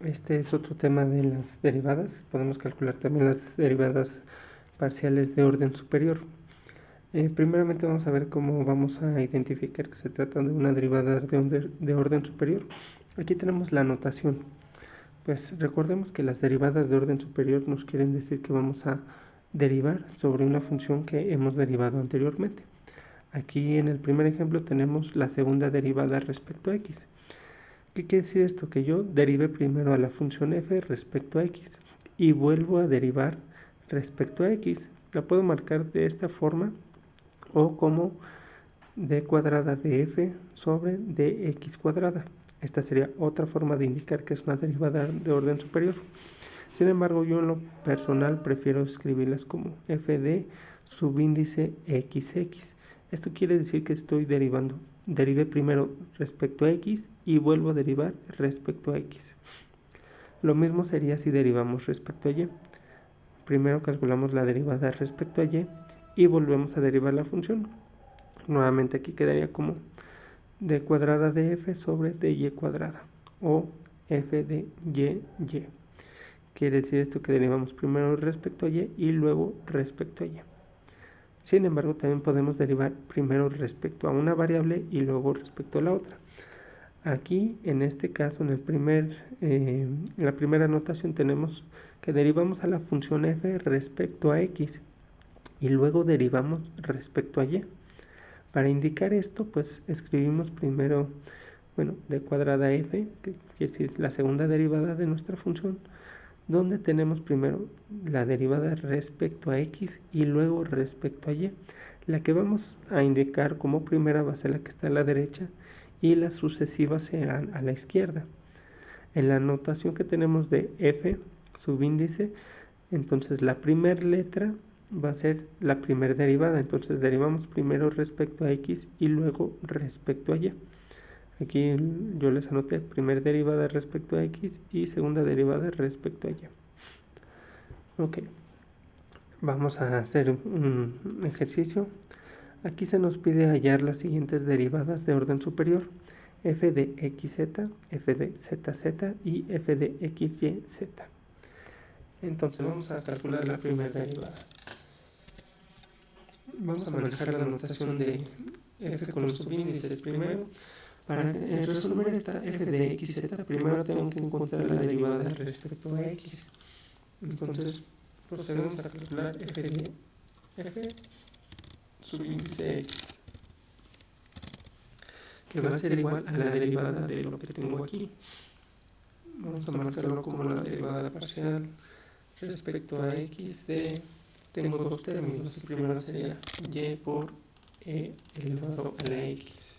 Este es otro tema de las derivadas. Podemos calcular también las derivadas parciales de orden superior. Primeramente vamos a ver cómo vamos a identificar que se trata de una derivada de orden superior. Aquí tenemos la notación. Pues recordemos que las derivadas de orden superior nos quieren decir que vamos a derivar sobre una función que hemos derivado anteriormente. Aquí en el primer ejemplo tenemos la segunda derivada respecto a x. ¿Qué quiere decir esto? Que yo derive primero a la función f respecto a x y vuelvo a derivar respecto a x. La puedo marcar de esta forma o como d cuadrada de f sobre dx cuadrada. Esta sería otra forma de indicar que es una derivada de orden superior. Sin embargo, yo en lo personal prefiero escribirlas como f de subíndice xx. Esto quiere decir que estoy derivando. Derivé primero respecto a x y vuelvo a derivar respecto a x. Lo mismo sería si derivamos respecto a y. Primero calculamos la derivada respecto a y volvemos a derivar la función. Nuevamente aquí quedaría como d cuadrada de f sobre dy cuadrada o f de y. Quiere decir esto que derivamos primero respecto a y luego respecto a y. Sin embargo, también podemos derivar primero respecto a una variable y luego respecto a la otra. Aquí, en este caso, en la primera notación tenemos que derivamos a la función f respecto a x y luego derivamos respecto a y. Para indicar esto, pues escribimos primero, d cuadrada f, que quiere decir la segunda derivada de nuestra función, donde tenemos primero la derivada respecto a x y luego respecto a y. La que vamos a indicar como primera va a ser la que está a la derecha y las sucesivas serán a la izquierda. En la notación que tenemos de f, subíndice, entonces la primera letra va a ser la primera derivada. Entonces derivamos primero respecto a x y luego respecto a y. Aquí yo les anoté primera derivada respecto a x y segunda derivada respecto a y. Ok, vamos a hacer un ejercicio. Aquí se nos pide hallar las siguientes derivadas de orden superior: f de xz, f de zz y f de xyz. Entonces vamos a calcular la primera derivada. Vamos a manejar la notación de f con los subíndices primero. Para resolver esta f de xz, primero tengo que encontrar la derivada respecto a x. Entonces procedemos a calcular f de f subíndice x, que va a ser igual a la derivada de lo que tengo aquí. Vamos a marcarlo como la derivada parcial respecto a x de, tengo dos términos. El primero sería y por e elevado a la x.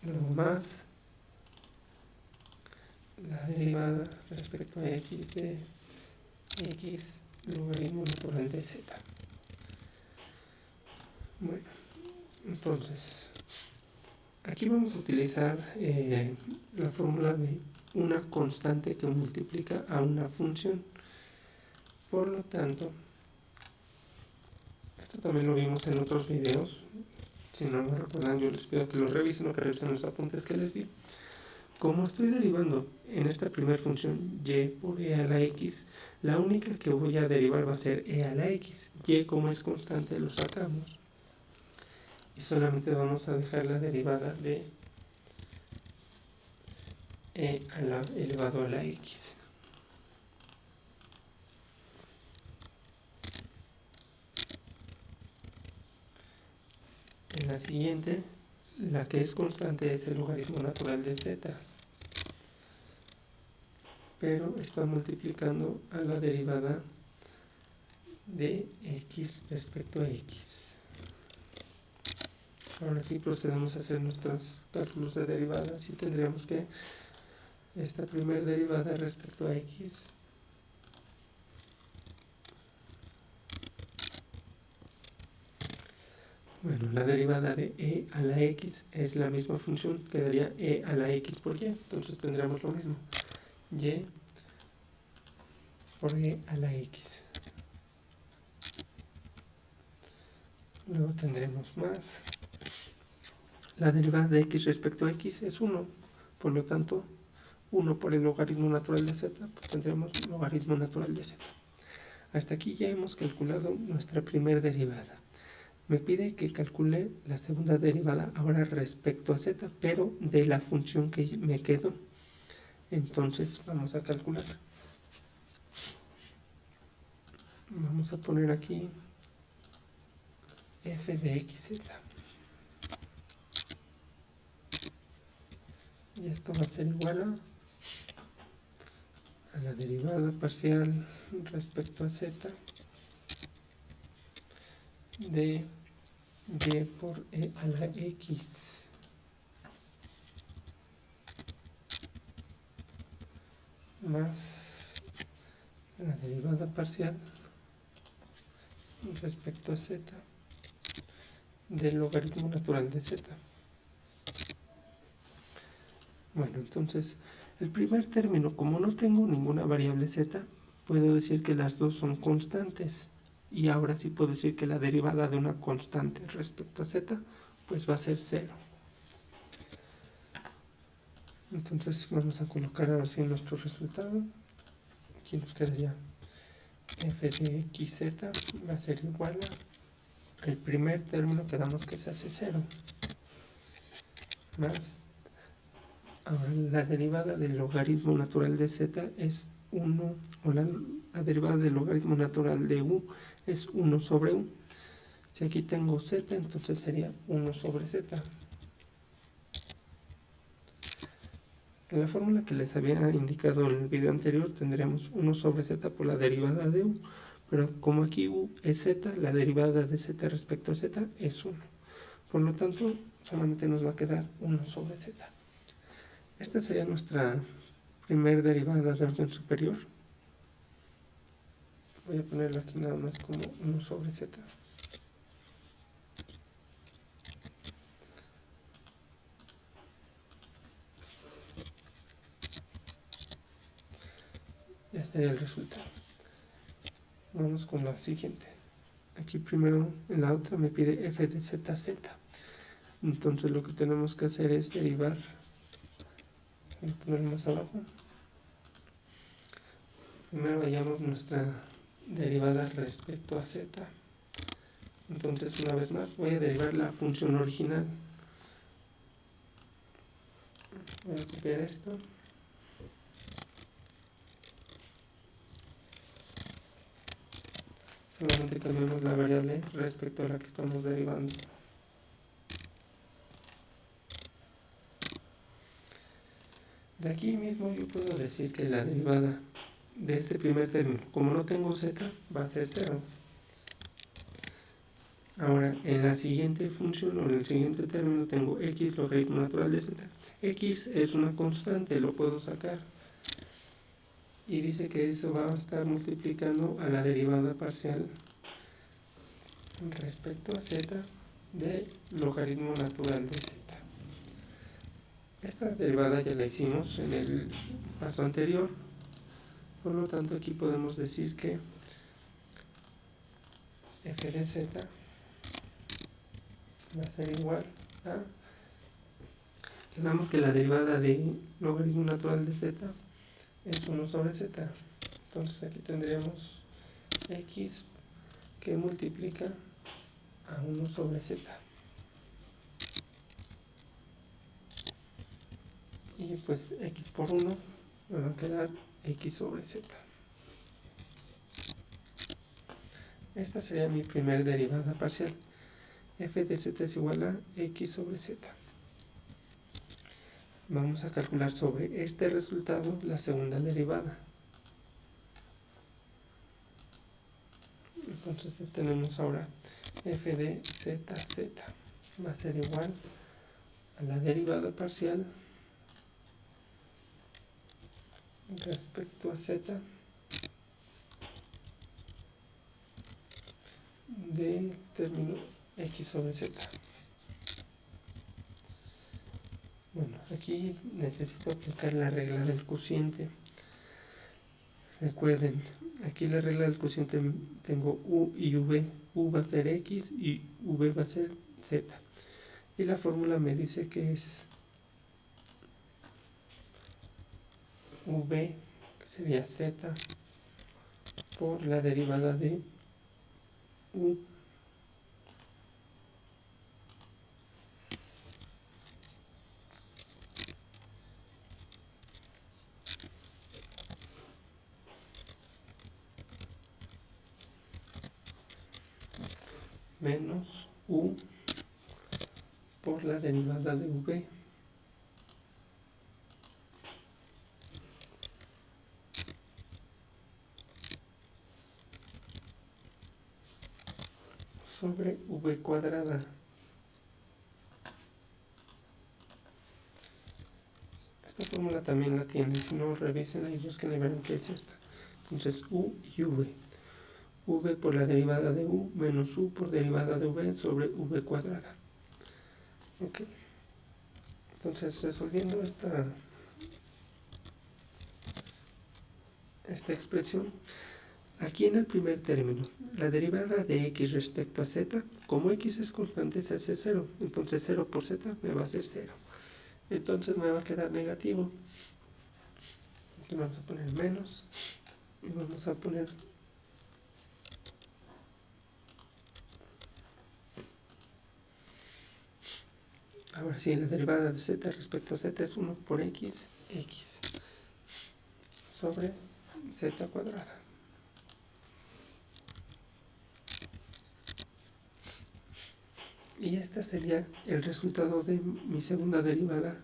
Luego más la derivada respecto a x de x logaritmo natural de z. Bueno, entonces aquí vamos a utilizar la fórmula de una constante que multiplica a una función. Por lo tanto, esto también lo vimos en otros videos. Si no lo recuerdan, yo les pido que lo revisen o que revisen los apuntes que les di. Como estoy derivando en esta primera función y por e a la x, la única que voy a derivar va a ser e a la x. Y, como es constante, lo sacamos y solamente vamos a dejar la derivada de e elevado a la x. En la siguiente, la que es constante es el logaritmo natural de z, pero está multiplicando a la derivada de x respecto a x. Ahora sí procedemos a hacer nuestros cálculos de derivadas y tendríamos que esta primera derivada respecto a x la derivada de e a la x es la misma función, quedaría e a la x por y, entonces tendríamos lo mismo, y por e a la x. Luego tendremos más la derivada de x respecto a x es 1, por lo tanto 1 por el logaritmo natural de z, pues tendremos logaritmo natural de z. Hasta aquí ya hemos calculado nuestra primera derivada. Me pide que calcule la segunda derivada ahora respecto a z, pero de la función que me quedó. Entonces vamos a calcular. Vamos a poner aquí f de xz. Y esto va a ser igual a la derivada parcial respecto a z de y por e a la x más la derivada parcial respecto a z del logaritmo natural de z. Bueno, entonces el primer término, como no tengo ninguna variable z, puedo decir que las dos son constantes. Y ahora sí puedo decir que la derivada de una constante respecto a z, pues va a ser 0. Entonces vamos a colocar ahora sí nuestro resultado. Aquí nos quedaría f de xz va a ser igual a el primer término que damos que se hace 0. Más, ahora la derivada del logaritmo natural de z es 1, o la derivada del logaritmo natural de u es 1 sobre u. Si aquí tengo z, entonces sería 1 sobre z. En la fórmula que les había indicado en el video anterior tendríamos 1 sobre z por la derivada de u, pero como aquí u es z, la derivada de z respecto a z es 1. Por lo tanto, solamente nos va a quedar 1 sobre z. Esta sería nuestra primer derivada de orden superior. Voy a ponerlo aquí nada más como 1 sobre z. Ya sería el resultado. Vamos con la siguiente. Aquí primero en la otra me pide f de z. Entonces lo que tenemos que hacer es derivar. Voy a ponerlo más abajo. Primero hallamos nuestra derivada respecto a z. Entonces una vez más voy a derivar la función original. Voy a copiar esto. Solamente cambiamos la variable respecto a la que estamos derivando. De aquí mismo yo puedo decir que la derivada de este primer término, como no tengo z, va a ser 0. Ahora, en la siguiente función o en el siguiente término tengo x logaritmo natural de z. X es una constante, lo puedo sacar. Y dice que eso va a estar multiplicando a la derivada parcial respecto a z de logaritmo natural de z. Esta derivada ya la hicimos en el paso anterior, por lo tanto aquí podemos decir que f de z va a ser igual a, tenemos que la derivada de logaritmo natural de z es 1 sobre z, entonces aquí tendríamos x que multiplica a 1 sobre z. Y pues x por 1 me va a quedar x sobre z. Esta sería mi primera derivada parcial. F de z es igual a x sobre z. Vamos a calcular sobre este resultado la segunda derivada. Entonces tenemos ahora f de z va a ser igual a la derivada parcial respecto a z del término x sobre z. Bueno, aquí necesito aplicar la regla del cociente. Recuerden, aquí la regla del cociente tengo u y v. U va a ser x y v va a ser z. y la fórmula me dice que es v, que sería z, por la derivada de u menos u por la derivada de v sobre v cuadrada. Esta fórmula también la tienen, si no revísenla y busquen y verán qué es esta. Entonces u y v. V por la derivada de u menos u por derivada de v sobre v cuadrada. Ok. Entonces, resolviendo esta expresión, aquí en el primer término, la derivada de x respecto a z, como x es constante, se hace 0. Entonces 0 por z me va a hacer 0. Entonces me va a quedar negativo. Aquí vamos a poner menos y vamos a poner ahora sí, la derivada de z respecto a z es 1 por x sobre z cuadrada. Y este sería el resultado de mi segunda derivada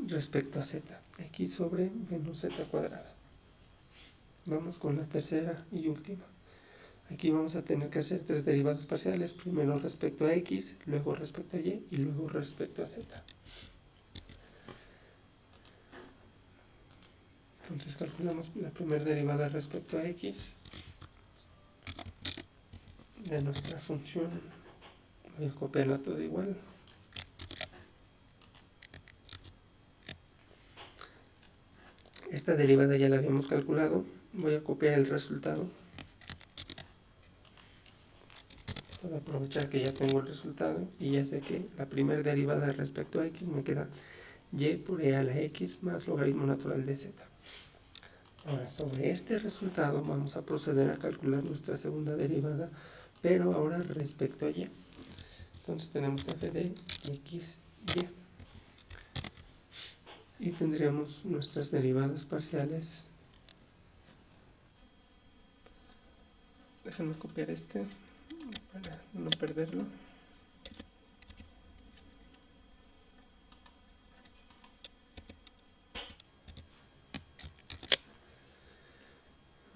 respecto a z, x sobre menos z cuadrada. Vamos con la tercera y última. Aquí vamos a tener que hacer 3 derivadas parciales, primero respecto a x, luego respecto a y y luego respecto a z. Entonces calculamos la primera derivada respecto a x de nuestra función. Voy a copiarla todo igual. Esta derivada ya la habíamos calculado. Voy a copiar el resultado. Voy a aprovechar que ya tengo el resultado y ya sé que la primera derivada respecto a x me queda y por e a la x más logaritmo natural de z. Ahora, sobre este resultado vamos a proceder a calcular nuestra segunda derivada, pero ahora respecto a y. Entonces tenemos f de x, y tendríamos nuestras derivadas parciales. Déjenme copiar este para no perderlo.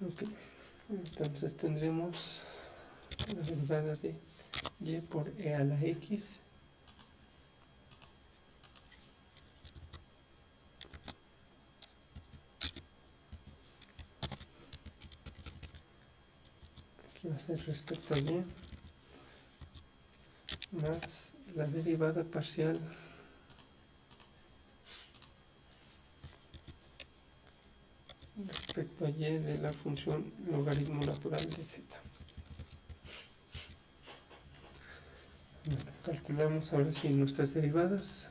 Ok, entonces tendremos la derivada de y por e a la x aquí va a ser respecto a y más la derivada parcial respecto a y de la función logaritmo natural de z. Bueno, calculamos ahora sí nuestras derivadas.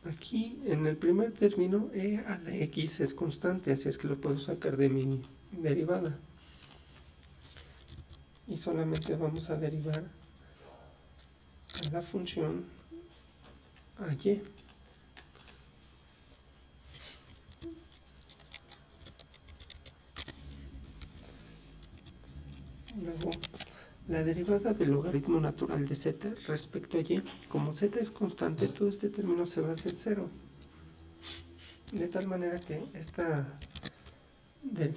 Aquí en el primer término e a la x es constante, así es que lo puedo sacar de mi derivada. Y solamente vamos a derivar a la función a y. Luego, la derivada del logaritmo natural de z respecto a y, como z es constante, todo este término se va a hacer 0. De tal manera que esta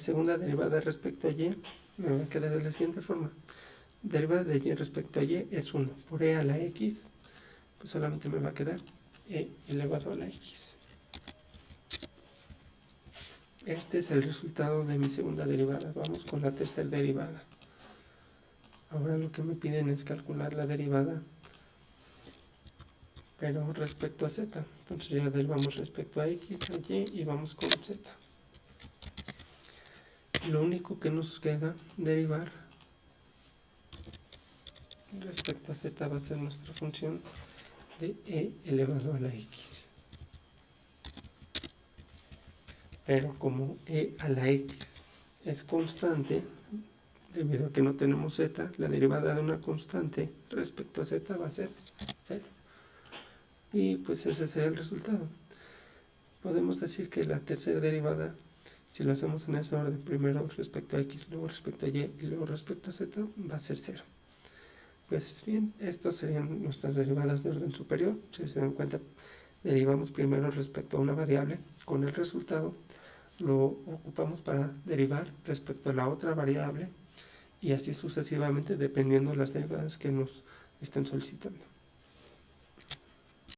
segunda derivada respecto a y me va a quedar de la siguiente forma. Derivada de y respecto a y es 1 por e a la x, pues solamente me va a quedar e elevado a la x. Este es el resultado de mi segunda derivada. Vamos con la tercera derivada. Ahora lo que me piden es calcular la derivada pero respecto a z. Entonces ya derivamos respecto a x, a y y vamos con z. Lo único que nos queda derivar respecto a z va a ser nuestra función de e elevado a la x. Pero como e a la x es constante, debido a que no tenemos z, la derivada de una constante respecto a z va a ser 0. Y pues ese sería el resultado. Podemos decir que la tercera derivada, si lo hacemos en ese orden, primero respecto a x, luego respecto a y y luego respecto a z, va a ser 0. Pues bien, estas serían nuestras derivadas de orden superior. Si se dan cuenta, derivamos primero respecto a una variable, con el resultado lo ocupamos para derivar respecto a la otra variable y así sucesivamente dependiendo de las derivadas que nos estén solicitando.